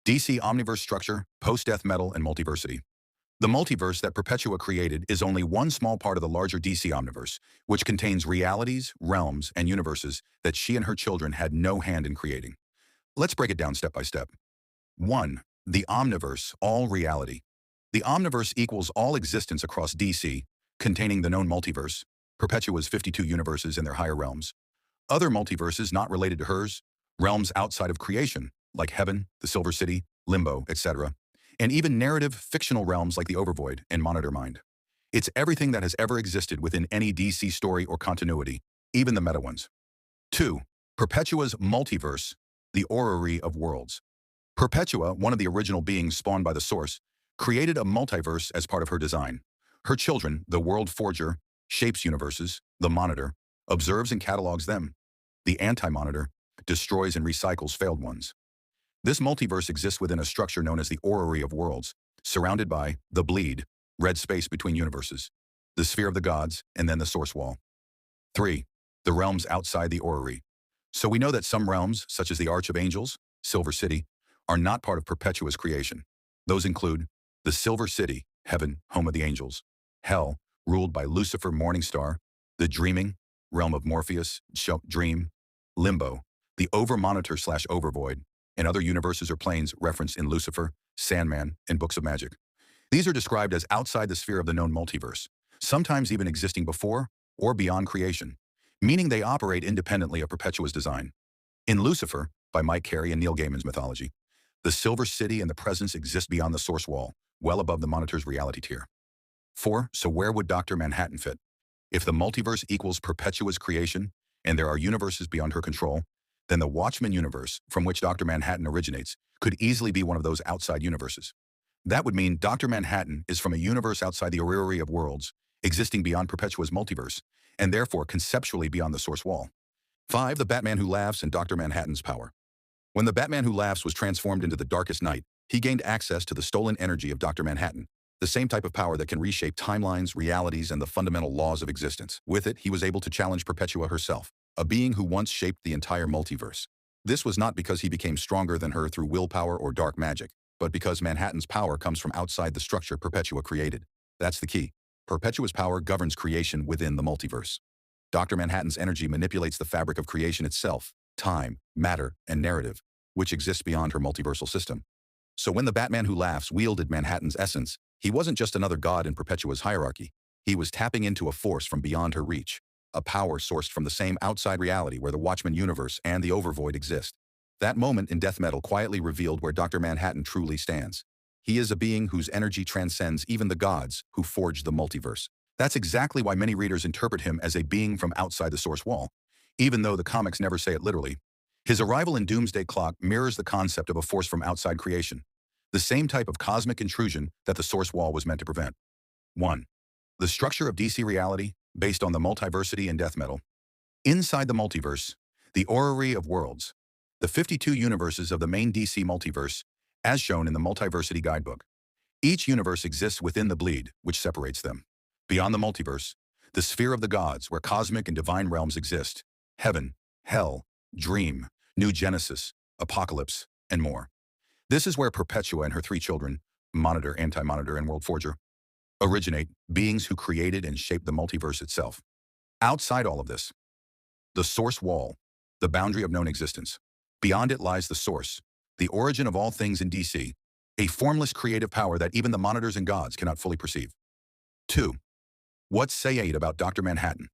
DC Omniverse structure, post-death metal, and multiversity. The multiverse that Perpetua created is only one small part of the larger DC Omniverse, which contains realities, realms, and universes that she and her children had no hand in creating. Let's break it down step by step. 1. The Omniverse, all reality. The Omniverse equals all existence across DC, containing the known multiverse, Perpetua's 52 universes and their higher realms. Other multiverses not related to hers, realms outside of creation, like Heaven, the Silver City, Limbo, etc., and even narrative, fictional realms like the Overvoid and Monitor Mind. It's everything that has ever existed within any DC story or continuity, even the meta ones. 2. Perpetua's multiverse, the orrery of worlds. Perpetua, one of the original beings spawned by the Source, created a multiverse as part of her design. Her children, the World Forger, shapes universes, the Monitor, observes and catalogs them. The Anti-Monitor destroys and recycles failed ones. This multiverse exists within a structure known as the orrery of worlds, surrounded by the bleed, red space between universes, the sphere of the gods, and then the source wall. 3. The realms outside the orrery. So we know that some realms, such as the Arch of Angels, Silver City, are not part of Perpetua's creation. Those include the Silver City, Heaven, home of the angels; Hell, ruled by Lucifer, Morningstar; the Dreaming, realm of Morpheus, Dream; Limbo, the Over-Monitor/Overvoid, and other universes or planes referenced in Lucifer, Sandman, and Books of Magic. These are described as outside the sphere of the known multiverse, sometimes even existing before or beyond creation, meaning they operate independently of Perpetua's design. In Lucifer, by Mike Carey and Neil Gaiman's mythology, the Silver City and the Presence exist beyond the source wall, well above the Monitor's reality tier. 4. So where would Dr. Manhattan fit? If the multiverse equals Perpetua's creation, and there are universes beyond her control, then the Watchmen universe, from which Dr. Manhattan originates, could easily be one of those outside universes. That would mean Dr. Manhattan is from a universe outside the orrery of worlds, existing beyond Perpetua's multiverse, and therefore conceptually beyond the source wall. 5. The Batman Who Laughs and Dr. Manhattan's power. When the Batman Who Laughs was transformed into the Darkest Night, he gained access to the stolen energy of Dr. Manhattan, the same type of power that can reshape timelines, realities, and the fundamental laws of existence. With it, he was able to challenge Perpetua herself, a being who once shaped the entire multiverse. This was not because he became stronger than her through willpower or dark magic, but because Manhattan's power comes from outside the structure Perpetua created. That's the key. Perpetua's power governs creation within the multiverse. Dr. Manhattan's energy manipulates the fabric of creation itself, time, matter, and narrative, which exists beyond her multiversal system. So when the Batman Who Laughs wielded Manhattan's essence, he wasn't just another god in Perpetua's hierarchy. He was tapping into a force from beyond her reach, a power sourced from the same outside reality where the Watchmen universe and the Overvoid exist. That moment in death metal quietly revealed where Dr. Manhattan truly stands. He is a being whose energy transcends even the gods who forged the multiverse. That's exactly why many readers interpret him as a being from outside the source wall, even though the comics never say it literally. His arrival in Doomsday Clock mirrors the concept of a force from outside creation, the same type of cosmic intrusion that the source wall was meant to prevent. 1. The structure of DC reality, based on the multiversity and death metal. Inside the multiverse, the orrery of worlds, the 52 universes of the main DC multiverse, as shown in the Multiversity Guidebook. Each universe exists within the bleed, which separates them. Beyond the multiverse, the sphere of the gods, where cosmic and divine realms exist: Heaven, Hell, Dream, New Genesis, Apocalypse, and more. This is where Perpetua and her 3 children, Monitor, Anti-Monitor, and World Forger, originate, beings who created and shaped the multiverse itself. Outside all of this, the source wall, the boundary of known existence. Beyond it lies the source, the origin of all things in DC, a formless creative power that even the Monitors and gods cannot fully perceive. 2. What's say it about Dr. Manhattan?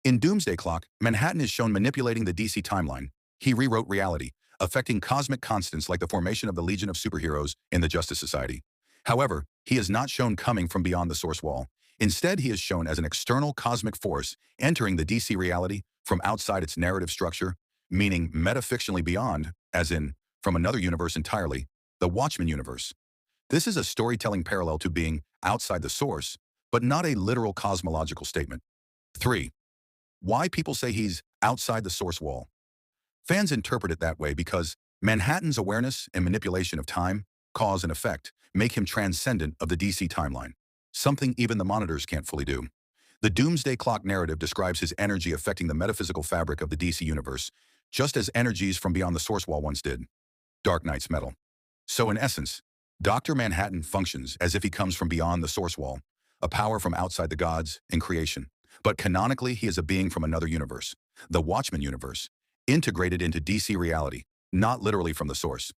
In Doomsday Clock, Manhattan is shown manipulating the DC timeline. He rewrote reality, affecting cosmic constants like the formation of the Legion of Superheroes in the Justice Society. However, he is not shown coming from beyond the source wall. Instead, he is shown as an external cosmic force entering the DC reality from outside its narrative structure, meaning metafictionally beyond, as in from another universe entirely, the Watchmen universe. This is a storytelling parallel to being outside the source, but not a literal cosmological statement. 3. Why people say he's outside the source wall. Fans interpret it that way because Manhattan's awareness and manipulation of time, cause and effect make him transcendent of the DC timeline, something even the Monitors can't fully do. The Doomsday Clock narrative describes his energy affecting the metaphysical fabric of the DC universe, just as energies from beyond the source wall once did. Dark Knight's metal. So in essence, Dr. Manhattan functions as if he comes from beyond the source wall, a power from outside the gods in creation. But canonically, he is a being from another universe, the Watchmen universe, integrated into DC reality, not literally from the source.